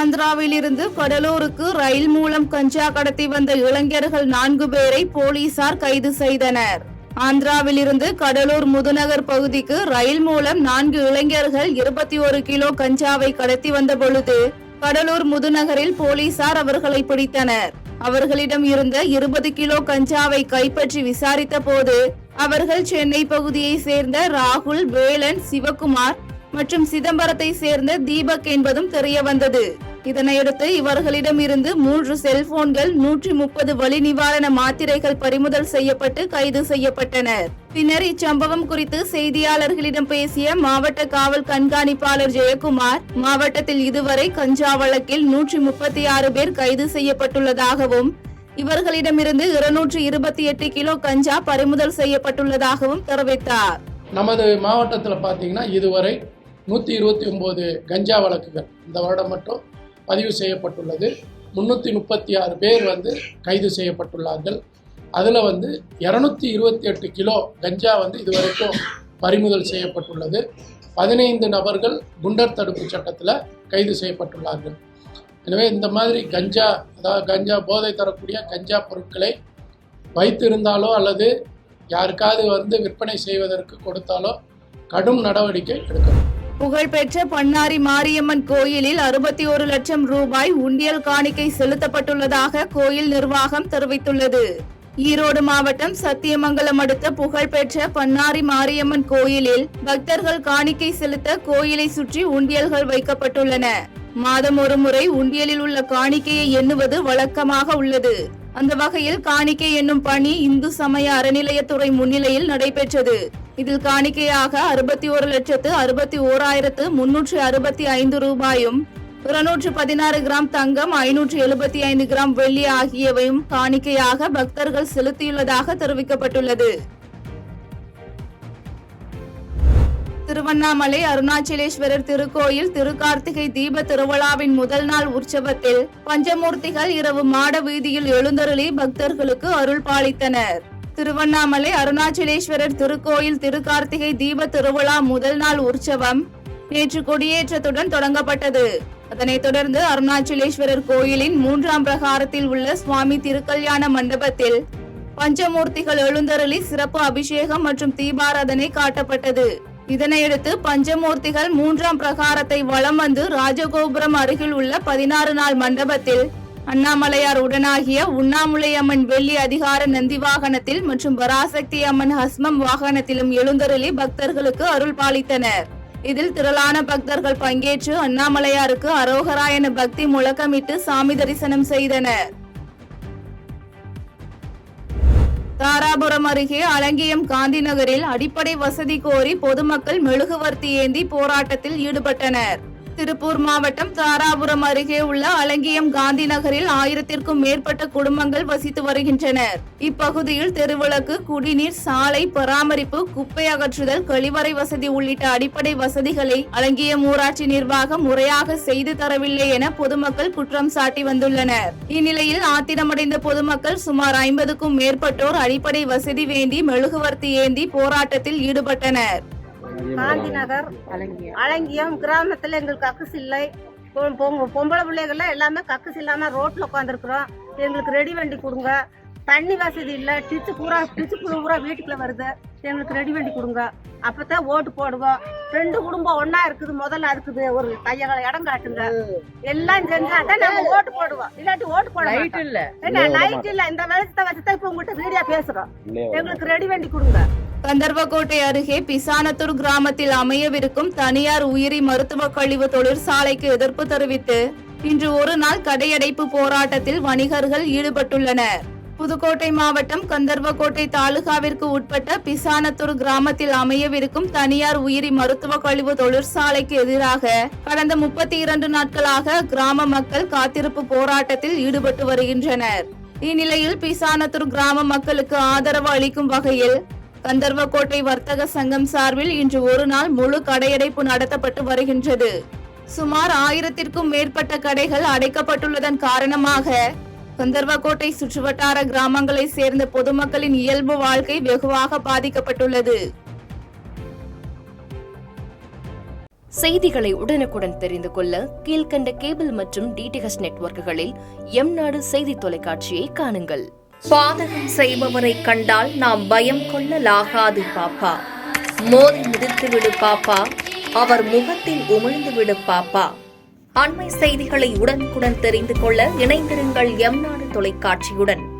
ஆந்திராவில் இருந்து கடலூருக்கு ரயில் மூலம் கஞ்சா கடத்தி வந்த இளைஞர்கள் 4 பேரை போலீசார் கைது செய்தனர். ஆந்திராவில் இருந்து கடலூர் முதுநகர் பகுதிக்கு ரயில் மூலம் 4 இளைஞர்கள் 21 கிலோ கஞ்சாவை கடத்தி வந்த பொழுது கடலூர் முதுநகரில் போலீசார் அவர்களை பிடித்தனர். அவர்களிடம் இருந்த 20 கிலோ கஞ்சாவை கைப்பற்றி விசாரித்த போது அவர்கள் சென்னை பகுதியை சேர்ந்த ராகுல், வேலன், சிவகுமார் மற்றும் சிதம்பரத்தை சேர்ந்த தீபக் என்பதும் தெரிய வந்தது. இதனையடுத்து இவர்களிடம் இருந்து 3 செல்போன்கள், 130 வலி நிவாரண மாத்திரைகள் பறிமுதல் செய்யப்பட்டு கைது செய்யப்பட்டனர். பின்னர் இச்சம்பவம் குறித்து செய்தியாளர்களிடம் பேசிய மாவட்ட காவல் கண்காணிப்பாளர் ஜெயக்குமார், மாவட்டத்தில் இதுவரை கஞ்சா வழக்கில் 136 பேர் கைது செய்யப்பட்டுள்ளதாகவும் இவர்களிடமிருந்து 228 கிலோ கஞ்சா பறிமுதல் செய்யப்பட்டுள்ளதாகவும் தெரிவித்தார். நமது மாவட்டத்தில் பார்த்தீங்கன்னா இதுவரை 129 கஞ்சா வழக்குகள் இந்த வருடம் மட்டும் பதிவு செய்யப்பட்டுள்ளது. 336 பேர் கைது செய்யப்பட்டுள்ளார்கள். அதில் 228 கிலோ கஞ்சா இதுவரைக்கும் பறிமுதல் செய்யப்பட்டுள்ளது. 15 நபர்கள் குண்டர் தடுப்பு சட்டத்தில் கைது செய்யப்பட்டுள்ளார்கள். எனவே இந்த மாதிரி கஞ்சா, அதாவது கஞ்சா போதை தரக்கூடிய கஞ்சா பொருட்களை வைத்திருந்தாலோ அல்லது யாருக்காவது விற்பனை செய்வதற்கு கொடுத்தாலோ கடும் நடவடிக்கை எடுக்கணும். புகழ்பெற்ற பண்ணாரி மாரியம்மன் கோயிலில் 61 லட்சம் ரூபாய் உண்டியல் காணிக்கை செலுத்தப்பட்டுள்ளதாக கோயில் நிர்வாகம் தெரிவித்துள்ளது. ஈரோடு மாவட்டம் சத்தியமங்கலம் அடுத்த புகழ்பெற்ற பண்ணாரி மாரியம்மன் கோயிலில் பக்தர்கள் காணிக்கை செலுத்த கோயிலை சுற்றி உண்டியல்கள் வைக்கப்பட்டுள்ளன. மாதம் ஒரு முறை உண்டியலில் உள்ள காணிக்கையை எண்ணுவது வழக்கமாக உள்ளது. அந்த வகையில் காணிக்கை என்னும் பணி இந்து சமய அறநிலையத்துறை முன்னிலையில் நடைபெற்றது. இதில் காணிக்கையாக 61,61,365 ரூபாயும், 216 கிராம் தங்கம், 575 கிராம் வெள்ளி ஆகியவையும் காணிக்கையாக பக்தர்கள் செலுத்தியுள்ளதாக தெரிவிக்கப்பட்டுள்ளது. திருவண்ணாமலை அருணாச்சலேஸ்வரர் திருக்கோயில் திருக்கார்த்திகை தீப திருவிழாவின் முதல் நாள் உற்சவத்தில் பஞ்சமூர்த்திகள் இரவு மாட வீதியில் எழுந்தருளி பக்தர்களுக்கு அருள் பாலித்தனர். திருவண்ணாமலை அருணாச்சலேஸ்வரர் திருக்கோயில் திருக்கார்த்திகை தீப திருவிழா முதல் நாள் உற்சவம் நேற்று கொடியேற்றத்துடன் தொடங்கப்பட்டது. அதனைத் தொடர்ந்து அருணாச்சலேஸ்வரர் கோயிலின் 3ஆம் பிரகாரத்தில் உள்ள சுவாமி திருக்கல்யாண மண்டபத்தில் பஞ்சமூர்த்திகள் எழுந்தருளி சிறப்பு அபிஷேகம் மற்றும் தீபாராதனை காட்டப்பட்டது. இதனையடுத்து பஞ்சமூர்த்திகள் 3ஆம் பிரகாரத்தை வலம் வந்து ராஜகோபுரம் அருகில் உள்ள 16 நாள் மண்டபத்தில் அண்ணாமலையார் உடனாகிய உண்ணாமுலை அம்மன் வெள்ளி அதிகார நந்தி வாகனத்தில் மற்றும் பராசக்தி அம்மன் ஹஸ்மம் வாகனத்திலும் எழுந்தருளி பக்தர்களுக்கு அருள் பாலித்தனர். இதில் திரளான பக்தர்கள் பங்கேற்று அண்ணாமலையாருக்கு அரோகரா என பக்தி முழக்கமிட்டு சாமி தரிசனம் செய்தனர். தாராபுரம் அருகே அலங்கியம் காந்தி நகரில் அடிப்படை வசதி கோரி பொதுமக்கள் மெழுகுவர்த்தி ஏந்தி போராட்டத்தில் ஈடுபட்டனர். திருப்பூர் மாவட்டம் தாராபுரம் அருகே உள்ள அலங்கியம் காந்தி நகரில் 1000க்கும் மேற்பட்ட குடும்பங்கள் வசித்து வருகின்றனர். இப்பகுதியில் தெருவிளக்கு, குடிநீர், சாலை பராமரிப்பு, குப்பை அகற்றுதல், கழிவறை வசதி உள்ளிட்ட அடிப்படை வசதிகளை அலங்கியம் ஊராட்சி நிர்வாகம் முறையாக செய்து தரவில்லை என பொதுமக்கள் குற்றம் சாட்டி வந்துள்ளனர். இந்நிலையில் ஆத்திரமடைந்த பொதுமக்கள் சுமார் 50க்கும் மேற்பட்டோர் அடிப்படை வசதி வேண்டி மெழுகுவர்த்தி ஏந்தி போராட்டத்தில் ஈடுபட்டனர். காந்தி நகர் அலங்கியம் கிராமத்துல எங்களுக்கு கக்குஸ் இல்லை. பொம்பளை பிள்ளைகள் எல்லாமே கக்குஸ் இல்லாம ரோட்ல உட்காந்துருக்குறோம். எங்களுக்கு ரெடி வண்டி கொடுங்க. தண்ணி வசதி இல்லை. டிச்சு பூரா வீட்டுக்குள்ள வருது. எங்களுக்கு ரெடி வண்டி கொடுங்க. அப்பதான் ஓட்டு போடுவோம். 2 குடும்பம் ஒன்னா இருக்குது. முதல்ல இருக்குது ஒரு கையகளை இடம் காட்டுங்க. எல்லாம் செஞ்சாதான் நம்ம ஓட்டு போடுவோம். இல்லாட்டி ஓட்டு போட லைட் இல்ல. இந்த வெளிச்சத்தை வச்சுதான் இப்ப உங்ககிட்ட வீடியோ பேசுறோம். எங்களுக்கு ரெடி வண்டி கொடுங்க. கந்தர்வக்கோட்டை அருகே பிசானத்தூர் கிராமத்தில் அமையவிருக்கும் தனியார் உயிரி மருத்துவ கழிவு தொழிற்சாலைக்கு எதிர்ப்பு தெரிவித்து இன்று ஒரு நாள் கடையடைப்பு போராட்டத்தில் வணிகர்கள் ஈடுபட்டுள்ளனர். புதுக்கோட்டை மாவட்டம் கந்தர்வக்கோட்டை தாலுகாவிற்கு உட்பட்ட பிசானத்தூர் கிராமத்தில் அமையவிருக்கும் தனியார் உயிரி மருத்துவ கழிவு தொழிற்சாலைக்கு எதிராக கடந்த 32 நாட்களாக கிராம மக்கள் காத்திருப்பு போராட்டத்தில் ஈடுபட்டு வருகின்றனர். இந்நிலையில் பிசானத்தூர் கிராம மக்களுக்கு ஆதரவு அளிக்கும் வகையில் கந்தர்வக்கோட்டை வர்த்தக சங்கம் சார்பில் இன்று ஒரு நாள் முழு கடையடைப்பு நடத்தப்பட்டு வருகின்றது. சுமார் 1000க்கும் மேற்பட்ட கடைகள் அடைக்கப்பட்டுள்ளதன் காரணமாக கந்தர்வக்கோட்டை சுற்றுவட்டார கிராமங்களை சேர்ந்த பொதுமக்களின் இயல்பு வாழ்க்கை வெகுவாக பாதிக்கப்பட்டுள்ளது. செய்திகளை உடனுக்குடன் தெரிந்து கொள்ள கீழ்க்கண்ட கேபிள் மற்றும் டிடிஎச் நெட்வொர்க்குகளில் எம்நாடு செய்தி தொலைக்காட்சியை காணுங்கள். பாதகம் செய்பவரை கண்டால் நாம் பயம் கொள்ளலாகாது பாப்பா. மோதி மிதித்துவிடு பாப்பா, அவர் முகத்தில் உமிழ்ந்துவிடு பாப்பா. அண்மை செய்திகளை உடனுக்குடன் தெரிந்து கொள்ள இணைந்திருங்கள் எம்நாடு தொலைக்காட்சியுடன்.